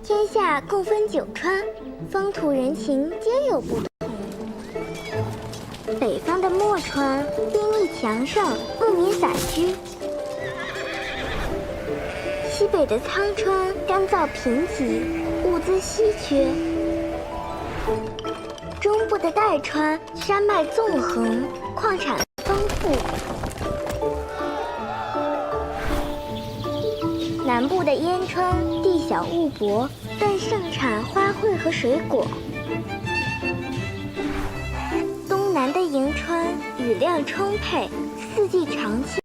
天下共分九川，风土人情皆有不同。北方的漠川兵力强盛，牧民散居；西北的苍川干燥贫瘠，物资稀缺；中部的代川山脉纵横，矿产丰富；南部的烟川地小物博，但盛产花卉和水果；东南的迎川雨量充沛，四季常青；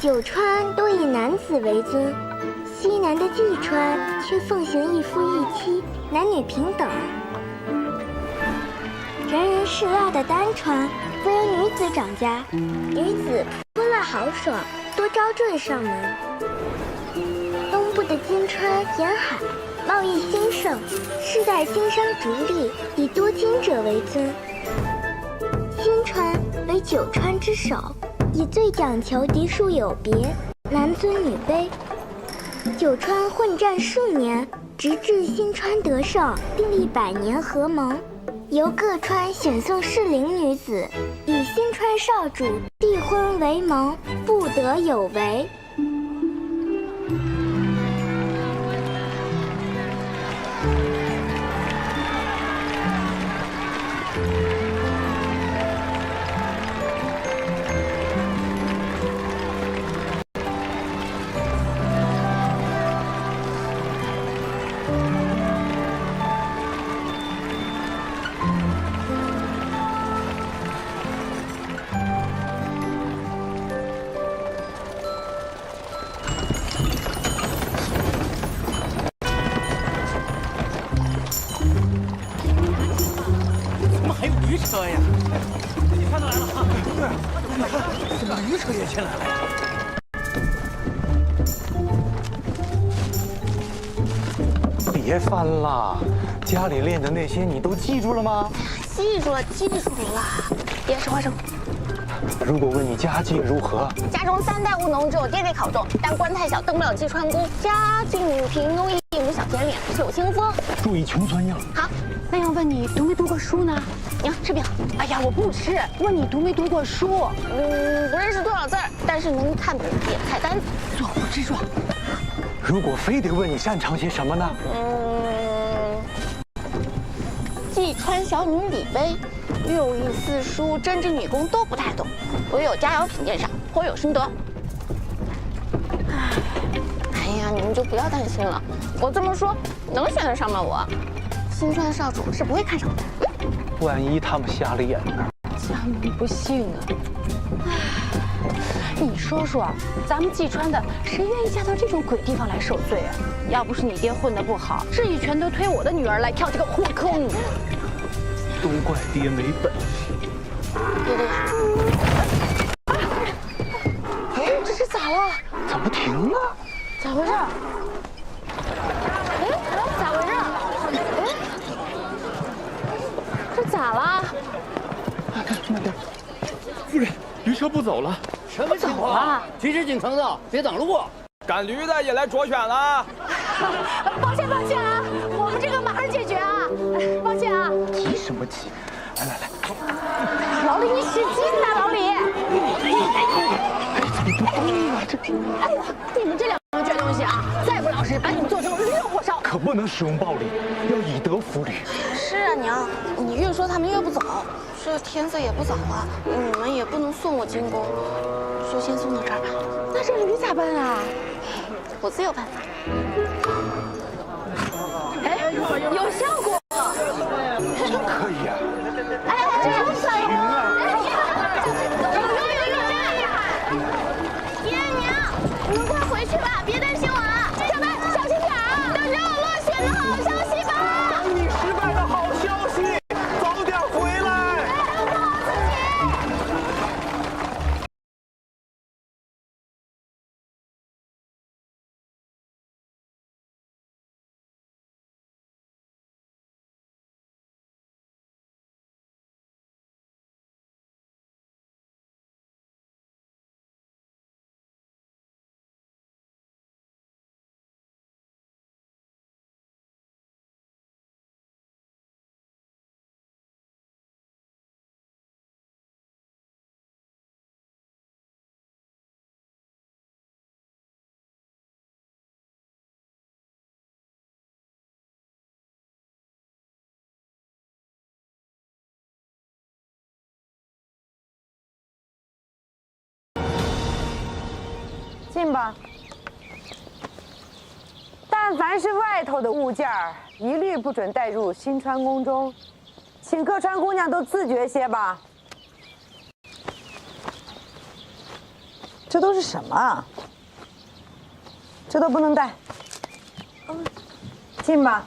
九川多以男子为尊，西南的济川却奉行一夫一妻，男女平等；人人嗜辣的丹川则由女子掌家，女子泼辣豪爽，多招赘上门。东部的金川沿海贸易兴盛，世代经商逐利，以多金者为尊。新川为九川之首，以最讲求嫡庶有别，男尊女卑。九川混战数年，直至新川得胜，订立100年合盟，由各川选送适龄女子，与新川少主缔婚为盟，不得有违。驴车呀！你看到来了哈？对，你看，怎么驴车也进来了呀？别翻了，家里练的那些你都记住了吗？记住了，记住了。爹是花生。如果问你家境如何，家中3代务农，只有爹爹考中，但官太小，登不了济川宫。家境平庸，一亩小田脸，手清风。注意穷酸样。好，那要问你读没读过书呢？娘，吃饼。哎呀，我不吃。问你读没读过书？不认识多少字儿，但是能看懂点菜单，做不知状。如果非得问你擅长些什么呢？济川小女李薇，六艺四书、针织女工都不太懂，唯有佳肴品鉴上颇有心得。哎呀，你们就不要担心了，我这么说能选得上吗？我新川少主是不会看上的。万一他们瞎了眼呢？家门不幸啊！你说说，咱们济川的谁愿意嫁到这种鬼地方来受罪啊？要不是你爹混得不好，至于全都推我的女儿来跳这个火坑。都怪爹没本事。爹，哎，这是咋了？怎么停了？咋回事？哎，咋回事？哎，这咋了？慢点，夫人，驴车不走了。什么情况？及时进城道，别挡路。赶驴的也来着选了。抱歉啊，我们这个马上解决啊！抱歉啊。急什么急？来，老李，你使劲呐，老李！怎么不动啊？这……哎呀，你们这两个倔东西啊，再不老实，把你们做成驴肉火烧！可不能使用暴力，要以德服驴。是啊，娘，你越说他们越不走。这天色也不早了，你们也不能送我进宫，就先送到这儿吧。那这驴咋办啊？我自有办法。哎，有效果！真可以啊！哎，这有反应啊！爹娘，你们快回去吧，别担心我啊！小白，小心点啊！等着我落选的好消息吧！等你失败的好消息。信吧。但凡是外头的物件儿，一律不准带入新川宫中，请各川姑娘都自觉些吧。这都是什么啊？这都不能带。进吧。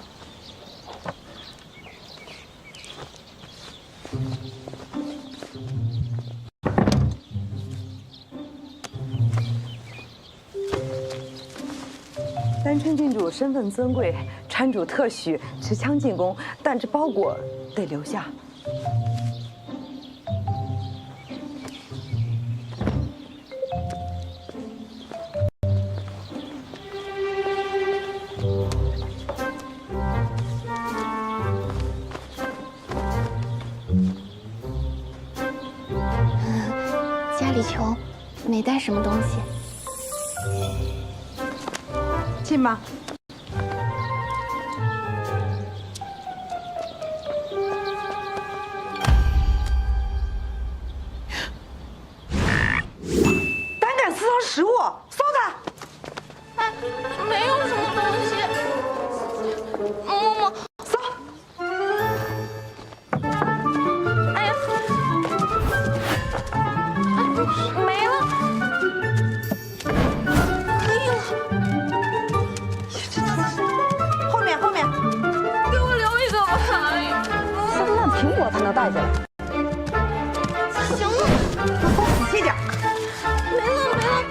丹春郡主身份尊贵，川主特许持枪进宫，但这包裹得留下。家里穷，没带什么东西。进吧。胆敢私藏食物，搜他！哎，没有什么东西。嬷嬷，搜！哎呀，没了。给我留一个吧！哎呀，撕个烂苹果才能带下来。行了，搜仔细点。没了。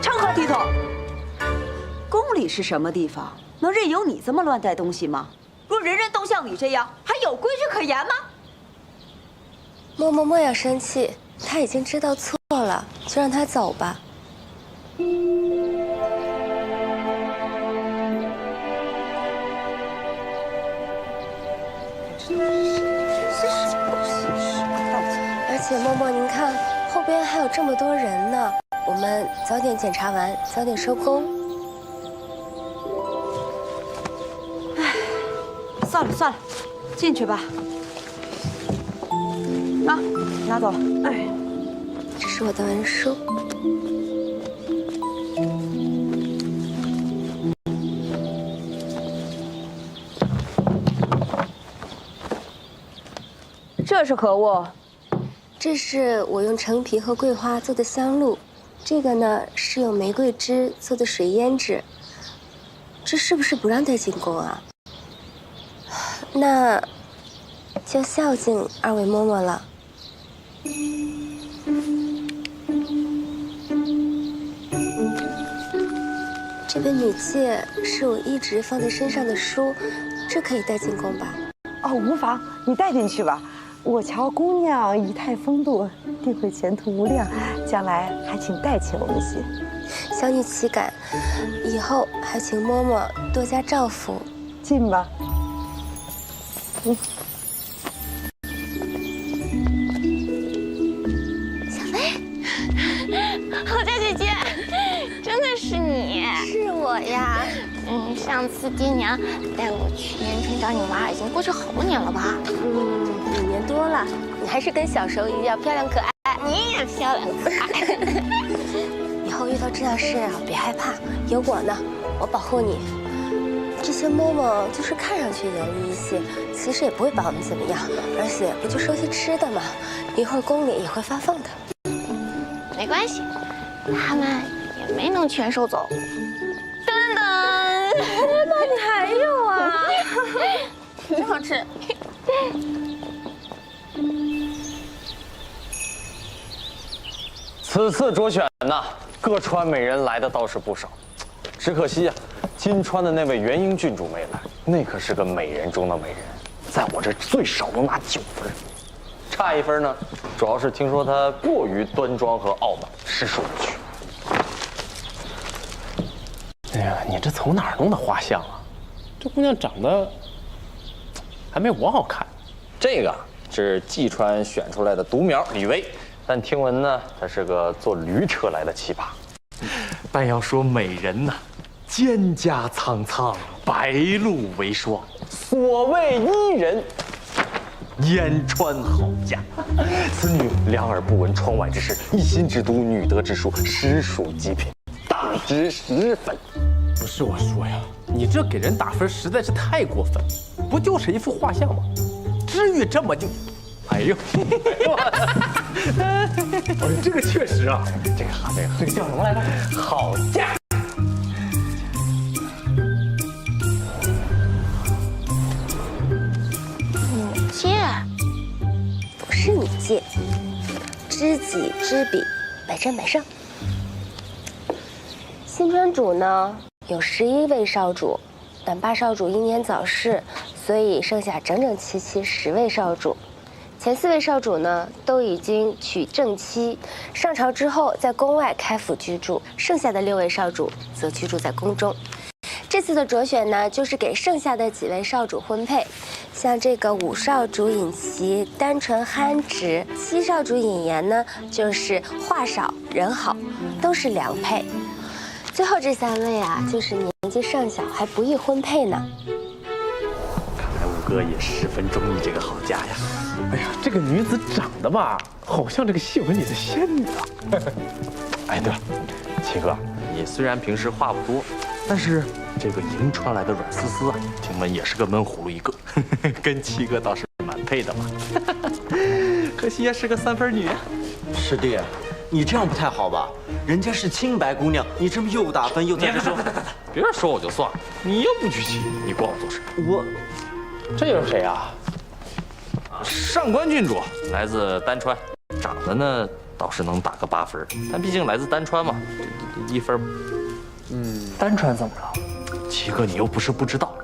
成何体统？宫里是什么地方？能任由你这么乱带东西吗？若人人都像你这样，还有规矩可言吗？嬷嬷莫要生气，他已经知道错了，就让他走吧。而且嬷嬷，您看后边还有这么多人呢，我们早点检查完，早点收工。唉，算了，进去吧。啊，拿走了。哎，这是我的文书。这是何物？这是我用橙皮和桂花做的香露，这个呢是用玫瑰汁做的水胭脂。这是不是不让带进宫啊？那就孝敬二位嬷嬷了。这本女戒是我一直放在身上的书，这可以带进宫吧？哦，无妨，你带进去吧。我瞧姑娘仪态风度，定会前途无量，将来还请代请我们些。小女岂敢，以后还请嬷嬷多加照拂。进吧。小飞，侯家姐姐，真的是你？是我呀。上次爹娘带我去延春找你玩，已经过去好多年了吧？5年多了，你还是跟小时候一样漂亮可爱。你也漂亮可爱。以后遇到这样事啊，别害怕，有我呢，我保护你。这些嬷嬷就是看上去严厉一些，其实也不会把我们怎么样，而且不就收些吃的吗？一会儿宫里也会发放的。没关系，他们也没能全收走。等等，那你还有啊？真好吃。此次卓选呐，各川美人来的倒是不少，只可惜呀，金川的那位元英郡主没来，那可是个美人中的美人，在我这最少能拿9分，差1分呢，主要是听说她过于端庄和傲慢，实属不去。哎呀，你这从哪儿弄的画像啊？这姑娘长得还没我好看。这个是季川选出来的独苗李薇，但听闻呢，她是个坐驴车来的奇葩。但要说美人呐，蒹葭苍苍，白露为霜。所谓伊人，烟川好嫁。此女两耳不闻窗外之事，一心只读女德之书，实属极品。大值10分。不是我说呀，你这给人打分实在是太过分了，不就是一幅画像吗？至于这么就……哎呦，这个确实啊，这个好，这个叫什么来着？好价。借？不是你借，知己知彼，百战百胜。新川主呢有11位少主，但8少主英年早逝，所以剩下整整齐齐10位少主。前4位少主呢都已经娶正妻，上朝之后在宫外开府居住，剩下的6位少主则居住在宫中。这次的卓选呢，就是给剩下的几位少主婚配，像这个5少主尹齐单纯憨直，7少主尹严呢就是话少人好，都是良配。最后这3位啊，就是年纪尚小，还不宜婚配呢。看来五哥也十分中意这个好家呀。哎呀，这个女子长得吧，好像这个戏文里的仙女啊。哎，对了，七哥，你虽然平时话不多，但是这个迎川来的阮思思啊，听闻也是个闷葫芦一个，跟七哥倒是蛮配的嘛。可惜也是个3分女啊。师弟，你这样不太好吧？人家是清白姑娘，你这么又打分又在这说，别人说我就算了，你又不娶妻，你管我做事？我这又是谁啊？上官郡主，来自丹川，长得呢倒是能打个8分，但毕竟来自丹川嘛，这1分。丹川怎么了？七哥，你又不是不知道，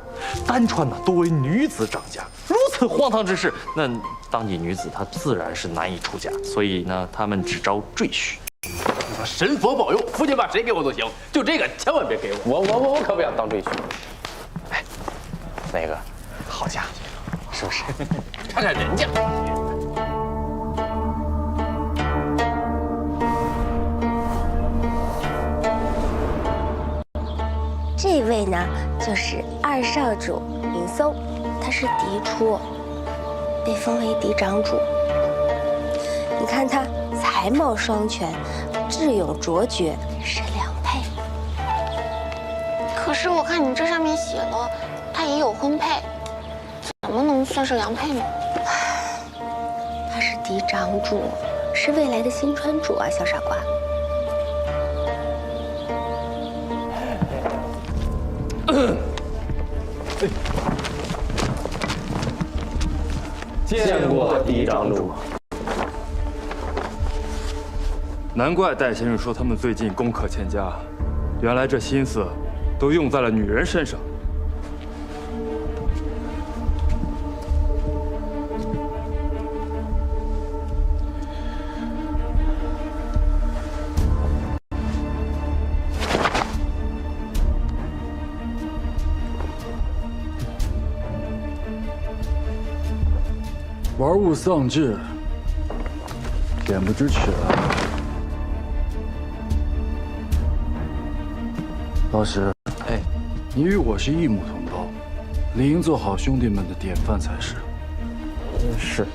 丹川呢多为女子长家，如此荒唐之事，那当地女子她自然是难以出嫁，所以呢，他们只招赘婿。神佛保佑，父亲把谁给我都行，就这个千万别给我。我可不想当赘婿。哎，那个好家，是不是？看看人家。这位呢，就是2少主尹松，他是嫡出，被封为嫡长主。你看他才貌双全，智勇卓绝，是良配。可是我看你这上面写了，他也有婚配，怎么能算是良配呢？他是嫡长主，是未来的新川主啊，小傻瓜。见过嫡长主。难怪戴先生说他们最近攻克千家，原来这心思都用在了女人身上。玩物丧志，恬不知耻啊！老师，哎，你与我是一母同胞，理应做好兄弟们的典范才是。是。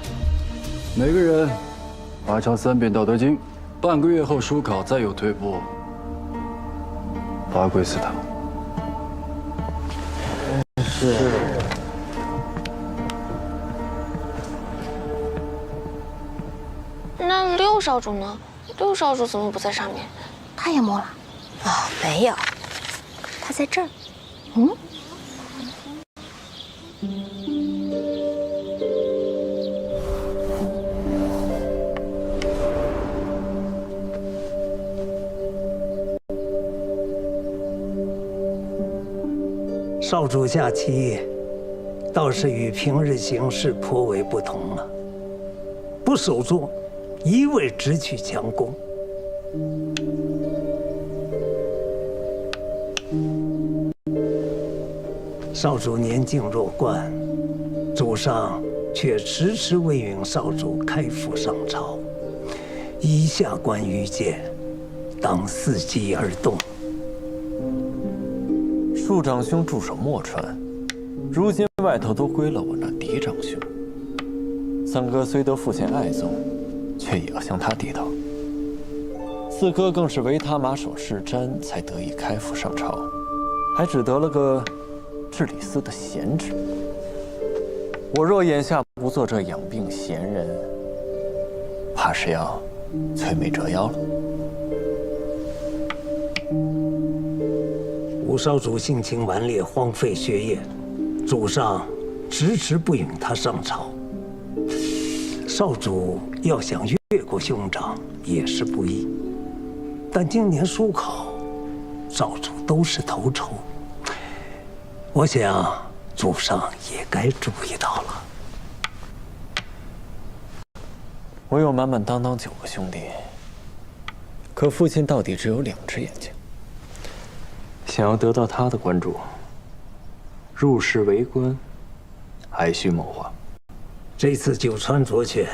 每个人拔抄3遍《道德经》，半个月后书考再有退步，罚跪祠堂。是。那6少主呢？6少主怎么不在上面？他也摸了？哦，没有，他在这儿。少主假期倒是与平日行事颇为不同了，不守住，一味直取强攻。少主年近弱冠，主上却迟迟未允少主开府上朝，以下官愚见，当伺机而动。庶长兄驻守墨川，如今外头都归了我那嫡长兄。三哥虽得父亲爱宗，却也要向他低头。四哥更是为他马首是瞻，才得以开府上朝，还只得了个治理司的闲职。我若眼下不做这养病闲人，怕是要摧眉折腰了。吴少主性情顽劣，荒废学业，主上迟迟不允他上朝。少主要想越过兄长也是不易，但今年书考，少主都是头筹，我想主上也该注意到了。我有满满当当9个兄弟，可父亲到底只有2只眼睛。想要得到他的关注，入仕为官，还需谋划。这次九川卓选，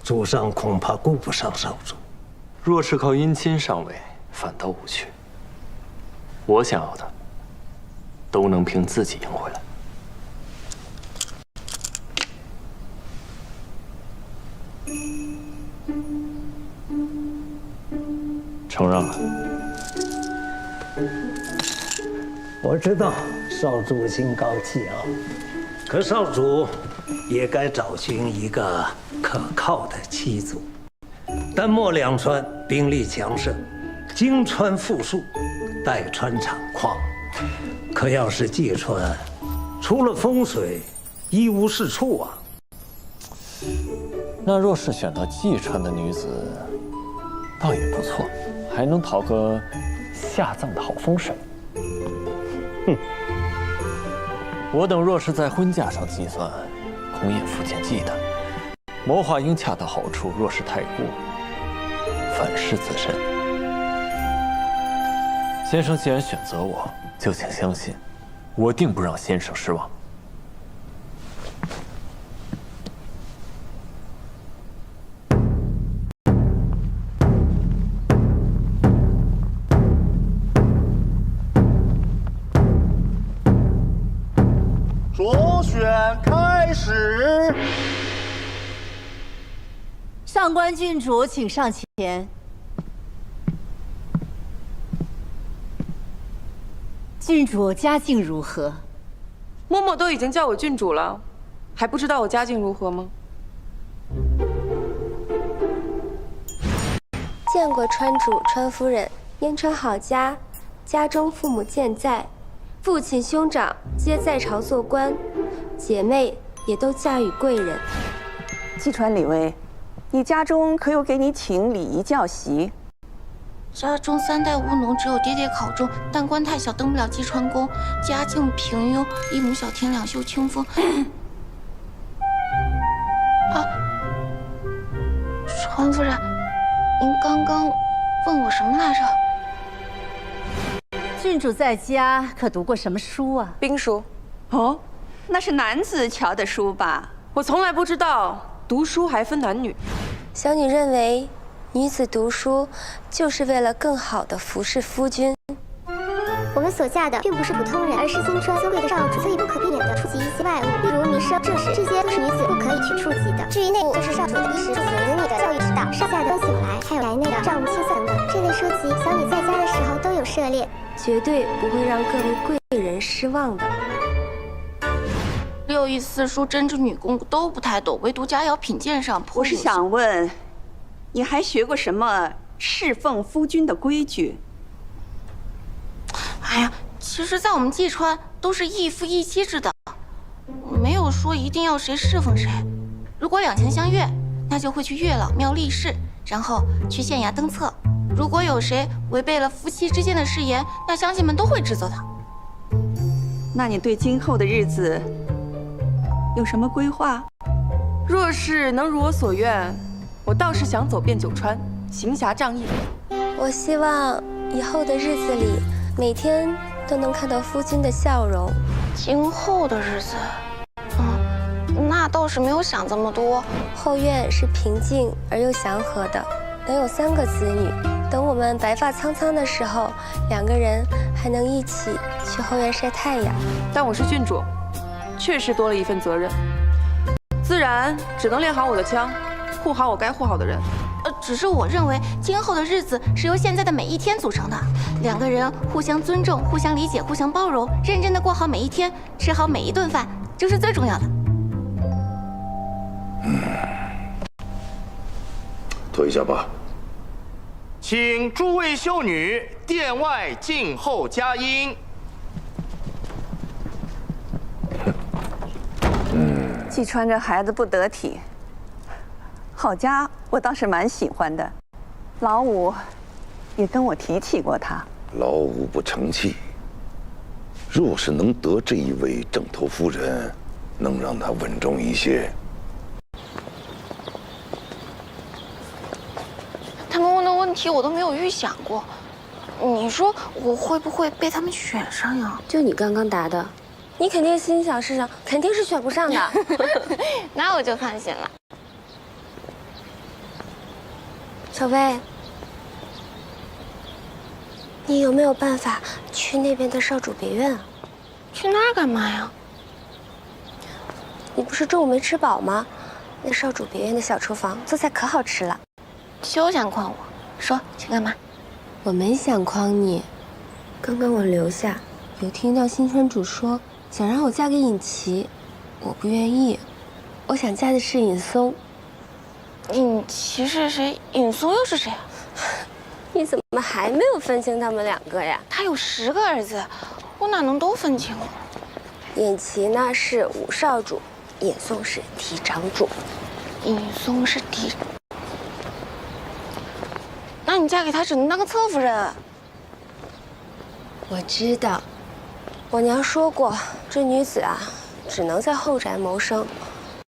主上恐怕顾不上少主。若是靠姻亲上位，反倒无趣。我想要的，都能凭自己赢回来。承让了。我知道少主心高气傲，可少主也该找寻一个可靠的妻族。但莫两川兵力强盛，荆川富庶，代川产矿，可要是济川，除了风水，一无是处啊。那若是选到济川的女子，倒也不错，还能讨个下葬的好风水。哼，我等若是在婚嫁上计算，恐引父亲忌惮。谋划应恰到好处，若是太过，反噬自身。先生既然选择我，就请相信，我定不让先生失望。卓选开始。上官郡主，请上前。郡主家境如何？嬷嬷都已经叫我郡主了，还不知道我家境如何吗？见过川主、川夫人，燕川好家，家中父母健在，父亲兄长皆在朝做官，姐妹也都嫁与贵人。季川李薇，你家中可有给你请礼仪教习？家中3代务农，只有爹爹考中，但官太小，登不了济川宫。家境平庸，一亩小田2袖清风。啊，川夫人，您刚刚问我什么来着？郡主在家可读过什么书啊？兵书。哦，那是男子瞧的书吧？我从来不知道读书还分男女。小女认为，女子读书就是为了更好地服侍夫君。我们所嫁的并不是普通人，而是金川尊贵的少主，所以不可避免地触及一些外物，例如民生、政事，这些都是女子不可以去触及的。至于内务，就是少主的衣食住行、子女的教育指导、上下的关系往来，还有宅内的账务清算等等。这类书籍，小女在家的时候都有涉猎，绝对不会让各位贵人失望的。6艺4书、针织女工都不太懂，唯独佳肴品鉴上颇有。我是想问，你还学过什么侍奉夫君的规矩？哎呀，其实，在我们济川都是一夫一妻制的，没有说一定要谁侍奉谁。如果两情相悦，那就会去月老庙立誓，然后去县衙登册。如果有谁违背了夫妻之间的誓言，那乡亲们都会指责他。那你对今后的日子有什么规划？若是能如我所愿，我倒是想走遍九川，行侠仗义。我希望以后的日子里，每天都能看到夫君的笑容。今后的日子，那倒是没有想这么多。后院是平静而又祥和的，能有3个子女。等我们白发苍苍的时候，2个人还能一起去后院晒太阳。但我是郡主，确实多了一份责任，自然只能练好我的枪，护好我该护好的人。只是我认为今后的日子是由现在的每一天组成的，两个人互相尊重、互相理解、互相包容，认真的过好每一天，吃好每一顿饭，这是最重要的。退下吧。请诸位秀女殿外静候佳音。季川这孩子不得体，郝佳我倒是蛮喜欢的，老五也跟我提起过他。老五不成器，若是能得这一位正头夫人，能让他稳重一些。他们问的问题我都没有预想过，你说我会不会被他们选上呀？就你刚刚答的，你肯定心想事成，肯定是选不上的。那我就放心了。小薇，你有没有办法去那边的少主别院啊？去那儿干嘛呀？你不是中午没吃饱吗？那少主别院的小厨房做菜可好吃了。休想诓我！说，去干嘛？我没想诓你。刚刚我留下有听到新川主说想让我嫁给尹奇，我不愿意。我想嫁的是尹松。尹奇是谁？尹松又是谁啊？你怎么还没有分清他们两个呀？他有10个儿子，我哪能都分清啊？尹奇呢是五少主，尹松是嫡长主。尹松是嫡，那你嫁给他只能当个侧夫人。我知道，我娘说过，这女子啊，只能在后宅谋生。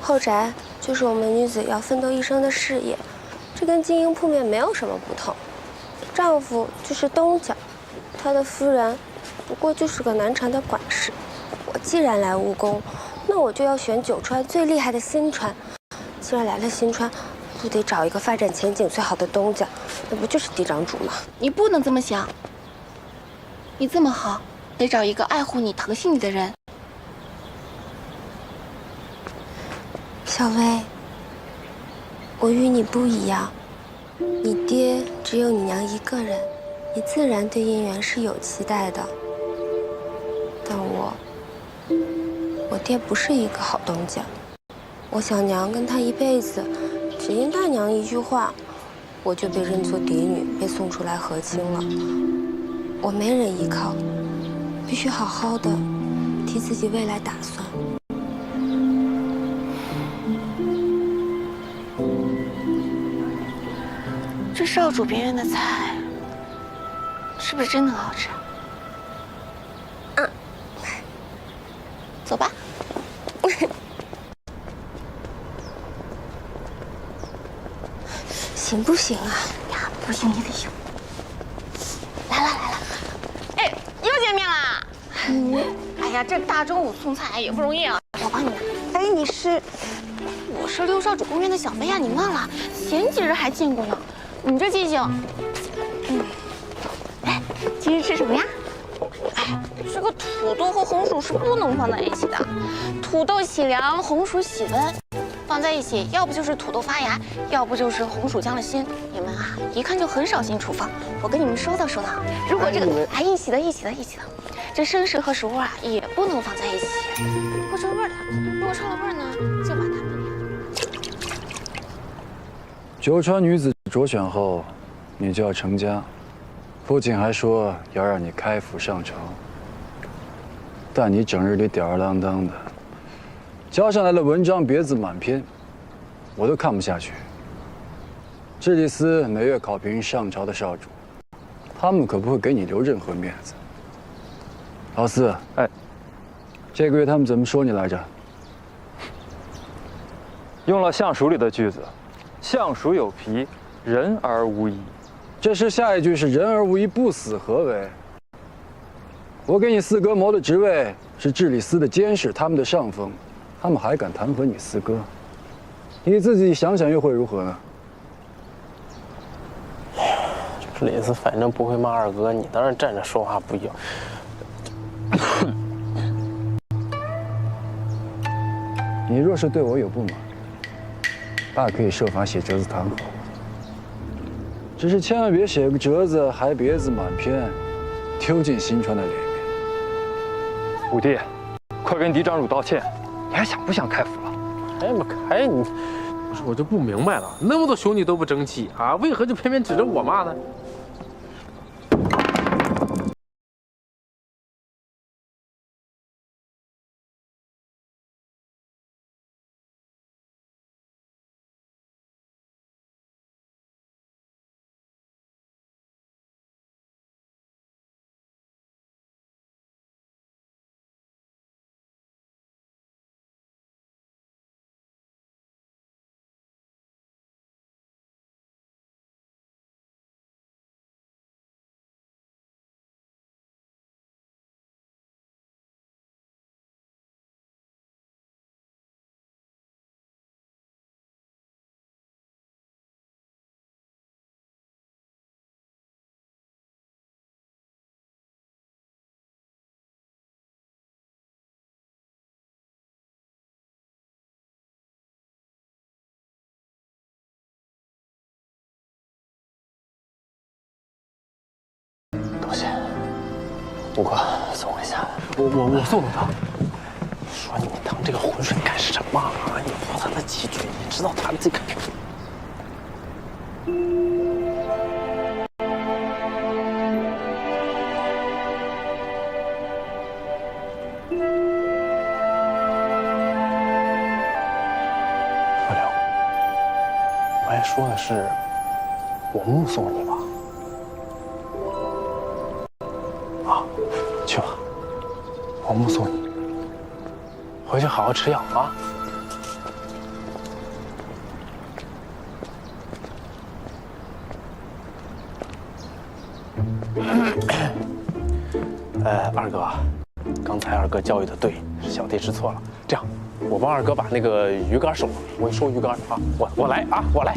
后宅就是我们女子要奋斗一生的事业，这跟经营铺面没有什么不同。丈夫就是东家，他的夫人不过就是个南禅的管事。我既然来务工，那我就要选九川最厉害的新川。既然来了新川，不得找一个发展前景最好的东家，那不就是嫡长主吗？你不能这么想。你这么好，得找一个爱护你、疼惜你的人。小薇，我与你不一样，你爹只有你娘一个人，你自然对姻缘是有期待的。但我爹不是一个好东家，我小娘跟他一辈子，只因大娘一句话，我就被认作嫡女，被送出来和亲了。我没人依靠，必须好好的替自己未来打算。这少主别院的菜，是不是真的好吃？走吧。行不行啊？呀，不行也得行。来了。哎，又见面啦！哎呀，这大中午送菜也不容易啊，我帮你拿。哎，你是？我是六少主公园的小薇呀，你忘了？前几日还见过呢。你这记性，哎，今日吃什么呀？哎，这个土豆和红薯是不能放在一起的，土豆喜凉，红薯喜温，放在一起，要不就是土豆发芽，要不就是红薯降了心。你们啊，一看就很少进厨房，我跟你们说道。如果这个一起的，这生食和食物啊也不能放在一起，会串味儿的。如果串了味儿呢，就把它们。九川女子着选后，你就要成家。父亲还说要让你开府上朝，但你整日里吊儿郎当的，交上来的文章别字满篇，我都看不下去。智利司每月考评上朝的少主，他们可不会给你留任何面子。老四，哎，这个月他们怎么说你来着？用了相书里的句子，相鼠有皮，人而无仪。这时下一句是人而无仪，不死何为？我给你四哥谋的职位是治理司的监视，他们的上峰，他们还敢弹劾你四哥？你自己想想又会如何呢？这李子反正不会骂二哥，你当然站着说话不腰。你若是对我有不满，爸可以设法写折子弹劾我。只是千万别写个折子，还别字满篇，丢进新川的脸面。五弟，快跟嫡长主道歉！你还想不想开府了？开不开你？我就不明白了，那么多兄弟都不争气啊，为何就偏偏指着我骂呢？东西，五哥，送我一下。我送到他。说你当这个浑水干什么啊？你泼他那几句，你知道他这个。不了，我还说的是我目送你吧。去吧，我目送你，回去好好吃药啊。二哥，刚才二哥教育的对，是小弟知错了。这样，我帮二哥把那个鱼竿收了，我收鱼竿啊，我来啊，我来。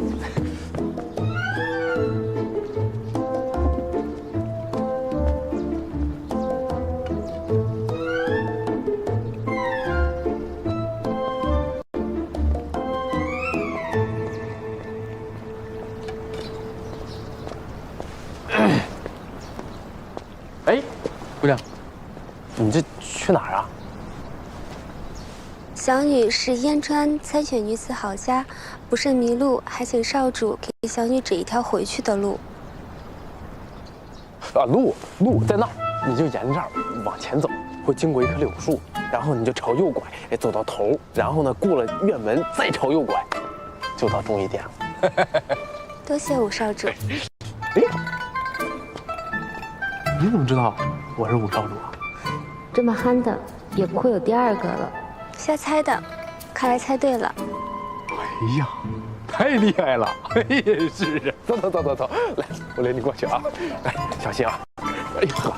哎，姑娘，你这去哪儿啊？小女是燕川参选女子好家，不慎迷路，还请少主给小女指一条回去的路。啊，路在那儿，你就沿着这儿往前走，会经过一棵柳树，然后你就朝右拐，走到头，然后呢过了院门，再朝右拐，就到中医店了。多谢五少主。哎，你怎么知道我是五少主啊？这么憨的，也不会有第二个了。瞎猜的，看来猜对了。哎呀，太厉害了！哎呀，是啊，走，来，我领你过去啊！来，小心啊！哎呦呵，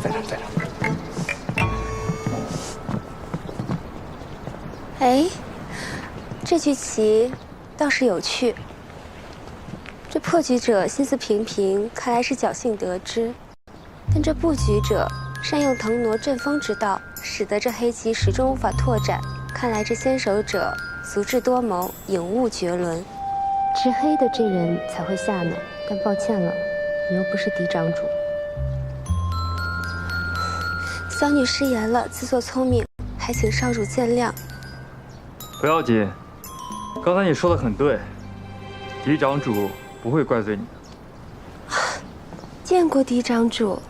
在这儿。哎，这局棋倒是有趣。这破局者心思平平，看来是侥幸得之；但这布局者善用腾挪阵风之道，使得这黑棋始终无法拓展。看来这先手者足智多谋，颖悟绝伦。执黑的这人才会下呢，但抱歉了，你又不是嫡长主。小女失言了，自作聪明，还请少主见谅。不要紧，刚才你说的很对，嫡长主不会怪罪你的。见过嫡长主，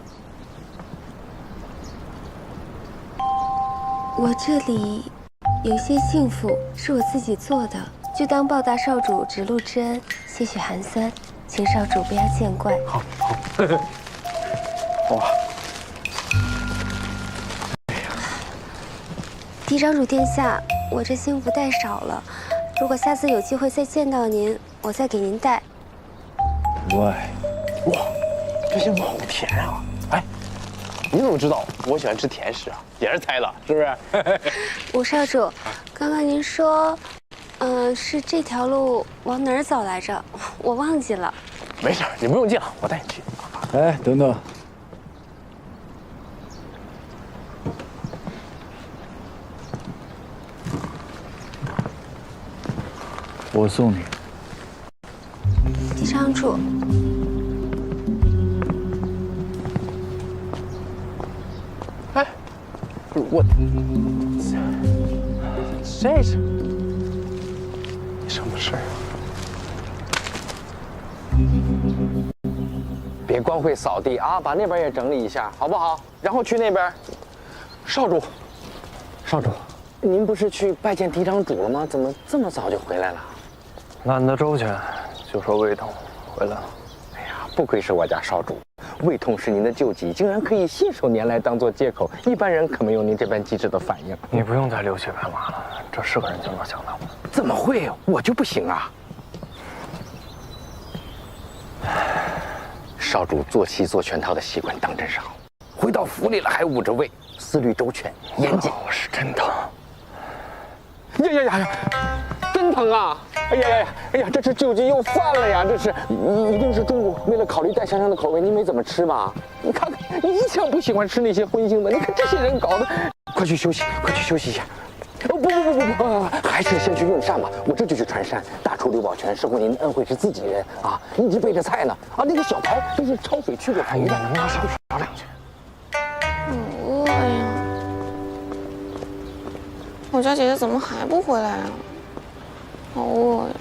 我这里有一些幸福是我自己做的，就当报答少主指路之恩，些许寒酸，请少主不要见怪。好，哇！嫡长主殿下，我这幸福带少了，如果下次有机会再见到您，我再给您带。喂，哇，这幸福好甜啊！哎，你怎么知道我喜欢吃甜食啊？也是猜的，是不是？五少主，刚刚您说，是这条路往哪儿走来着？我忘记了。没事，你不用记了，我带你去。哎，等等，我送你。嫡长楚。哎，我这是你什么事儿啊？别光会扫地啊，把那边也整理一下，好不好？然后去那边。少主，少主，您不是去拜见嫡长主了吗？怎么这么早就回来了？懒得周全，就说胃痛，回来了。哎呀，不愧是我家少主，胃痛是您的救急，竟然可以信手拈来当做借口，一般人可没有您这般机智的反应。你不用再溜须拍马了，这是个人就能想到。怎么会？我就不行啊！少主做戏做全套的习惯当真是好，回到府里了还捂着胃，思虑周全，严谨。我是真疼。呀！真疼啊！哎呀！这是救急又犯了呀！这是一定是中午为了考虑戴香香的口味，您没怎么吃吧？你看看，你一向不喜欢吃那些荤腥的，你看这些人搞的，快去休息一下。不，还是先去用膳吧。我这就去传膳。大厨刘宝全是乎您恩惠是自己人啊，一直备着菜呢。啊，那个小排都是焯水去过排的，能拿少两句。饿呀！我家姐姐怎么还不回来啊？好饿呀！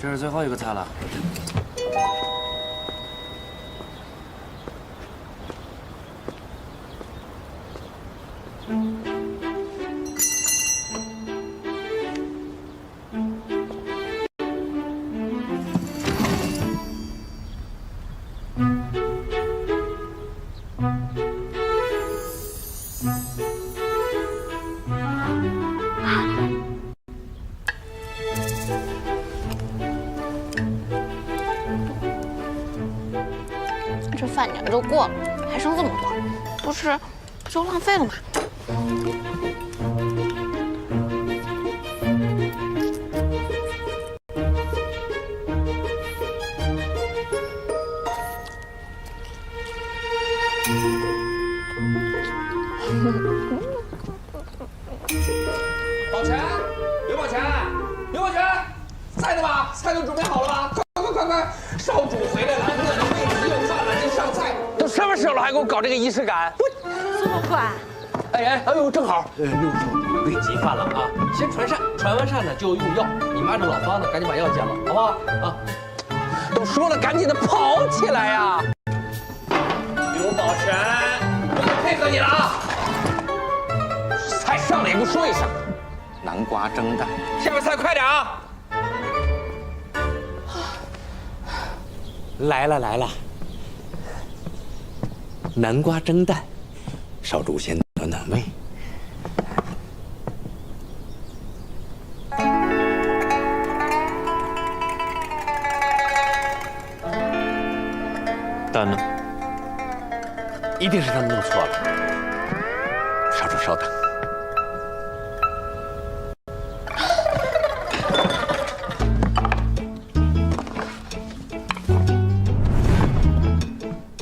这是最后一个菜了。这饭点都过了，还剩这么多，不吃就浪费了嘛。宝全，刘宝全，在呢吧？菜都准备好了吧？快！少主回来了，饿得胃急又犯了，这上菜。都什么时候了，还给我搞这个仪式感？苏总管，哎呦，正好，六主胃急犯了啊！先传膳，传完膳呢就用药。你妈这老方子，赶紧把药煎了，好不好？啊！都说了，赶紧的跑起来呀！刘宝全，我配合你了啊！菜上来也不说一声。南瓜蒸蛋，下面菜快点啊！来了，南瓜蒸蛋，少主先暖胃。蛋呢？一定是他们弄错了。少主稍等。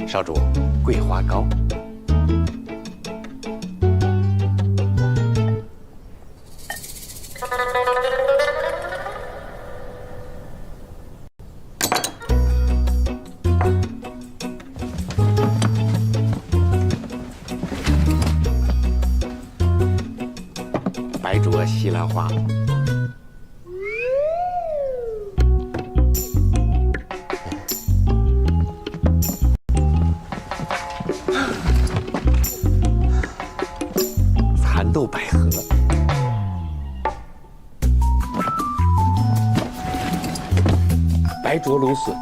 少主，桂花糕。白灼西兰花。豆百合，白灼芦笋，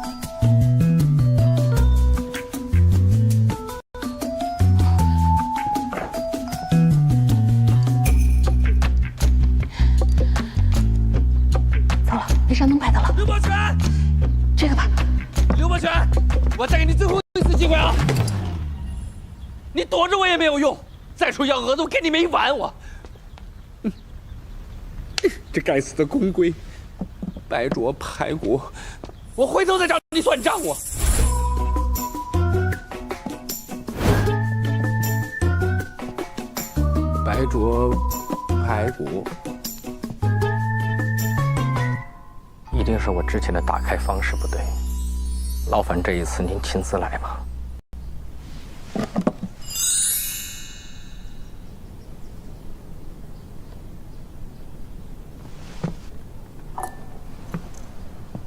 走了，没啥能摆的了。刘宝全，这个吧。刘宝全，我再给你最后一次机会啊！你躲着我也没有用。再说要鹅子，我跟你没完！我，这该死的公龟，白灼排骨，我回头再找你算账！我，白灼排骨，一定是我之前的打开方式不对，劳烦这一次您亲自来吧。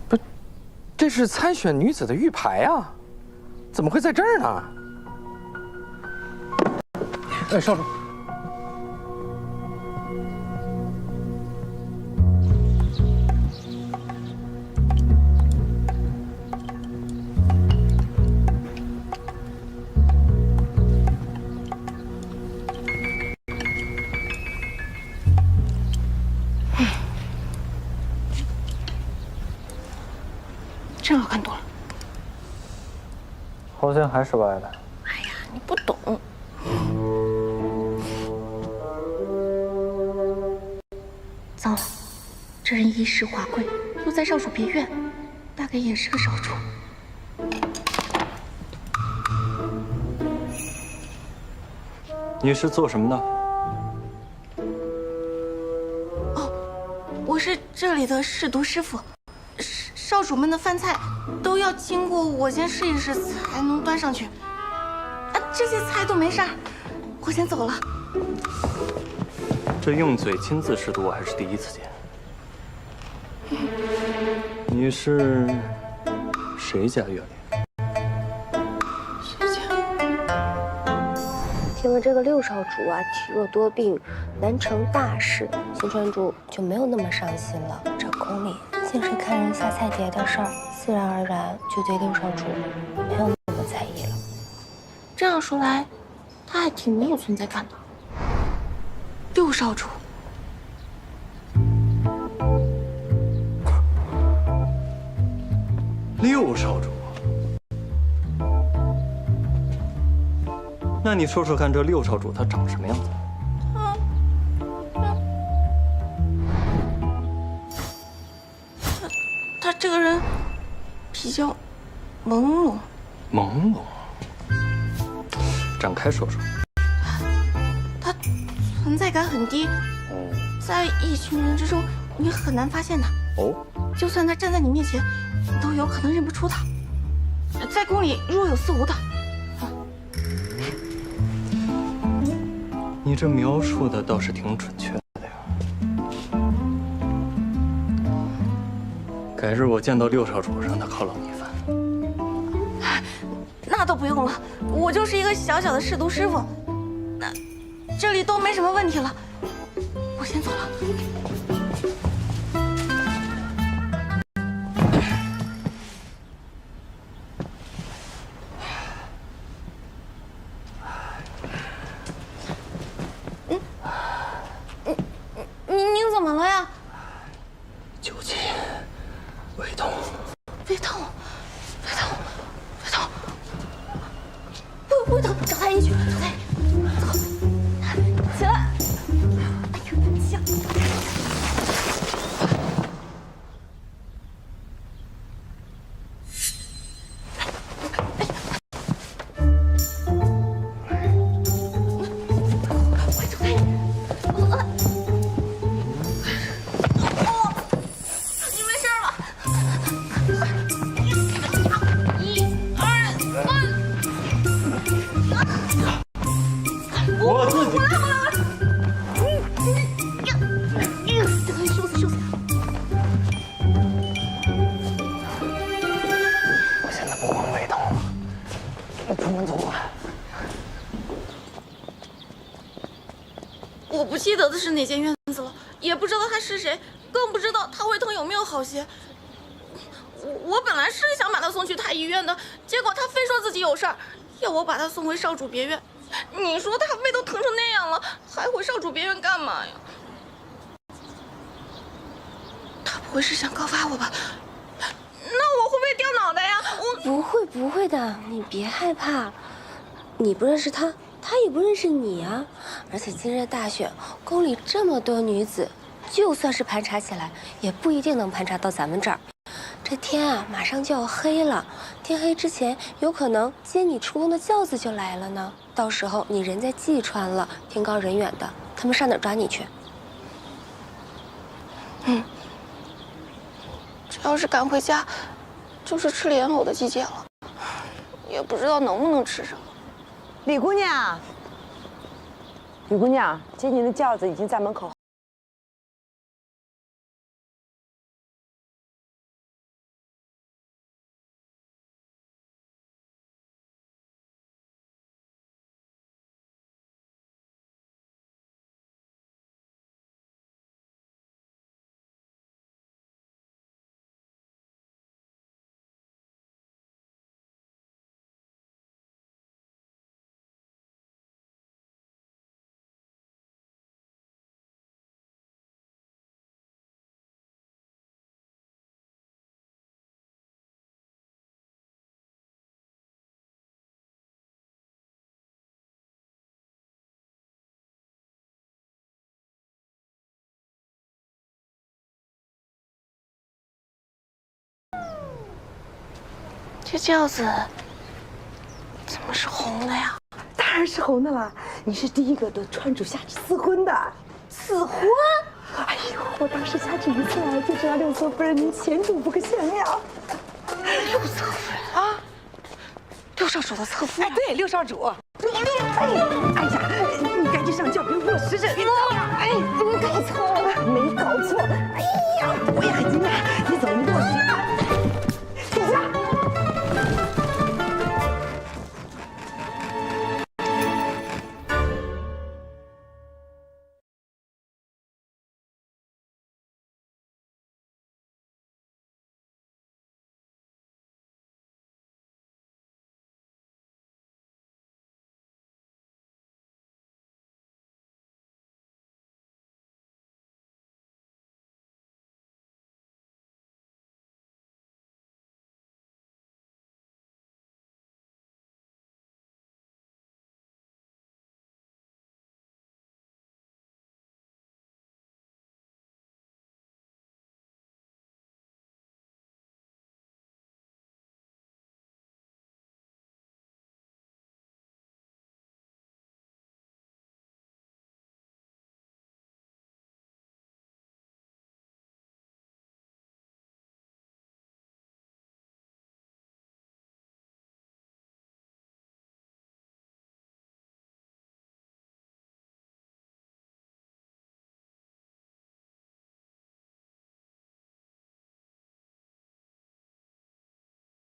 不，这是参选女子的玉牌啊，怎么会在这儿呢？哎，少主。 真好看多了。好像还是歪的。哎呀，你不懂。糟了，这人衣饰华贵，又在少主别院，大概也是个少主。你是做什么的？哦，我是这里的侍读师傅。 少主们的饭菜都要经过我先试一试才能端上去。啊，这些菜都没事儿，我先走了。这用嘴亲自试读我还是第一次见。你是谁家院里？学姐，听闻这个六少主啊体弱多病，难成大事，新川主就没有那么上心了。这宫里。 竟是看人下菜碟的事儿，自然而然就对六少主没有那么在意了。这样说来，他还挺没有存在感的。六少主，六少主，那你说说看，这六少主他长什么样子？ 他这个人比较朦胧，朦胧。展开说说。他存在感很低，在一群人之中，你很难发现他。哦。就算他站在你面前，你都有可能认不出他。在宫里若有似无的。你这描述的倒是挺准确的。 改日我见到六少主，让他犒劳你一番。那倒不用了，我就是一个小小的侍读师傅，那这里都没什么问题了，我先走了。您怎么了呀？ 酒气，胃痛，胃痛，胃痛，胃痛，胃痛，找太医去，找太医，走，起来，哎呦，行。我自己。休息休息。我现在不光胃痛了，我出门走吧。我不记得的是哪间院子了，也不知道他是谁，更不知道他胃疼有没有好些。我本来是想把他送去太医院的，结果他非说自己有事儿，要我把他送回少主别院。你说他胃都疼成那样了，还回少主别院干嘛呀？他不会是想告发我吧？那我会不会掉脑袋呀？不会的，你别害怕。你不认识他，他也不认识你啊。而且今日大选，宫里这么多女子，就算是盘查起来，也不一定能盘查到咱们这儿。这天啊，马上就要黑了，天黑之前，有可能接你出宫的轿子就来了呢。到时候你人在蓟川了，天高人远的，他们上哪儿抓你去？这要是赶回家，就是吃莲藕的季节了，也不知道能不能吃上。李姑娘，李姑娘，接您的轿子已经在门口。这轿子怎么是红的呀？当然是红的啦！你是第一个得川主下旨赐婚的。赐婚？哎呦，我当时下旨一出来就知道六侧夫人您前途不可限量。六侧夫人啊，六少主的侧夫。哎，对，六少主。哎呀，你赶紧上轿给我使使。哎，你赶紧走。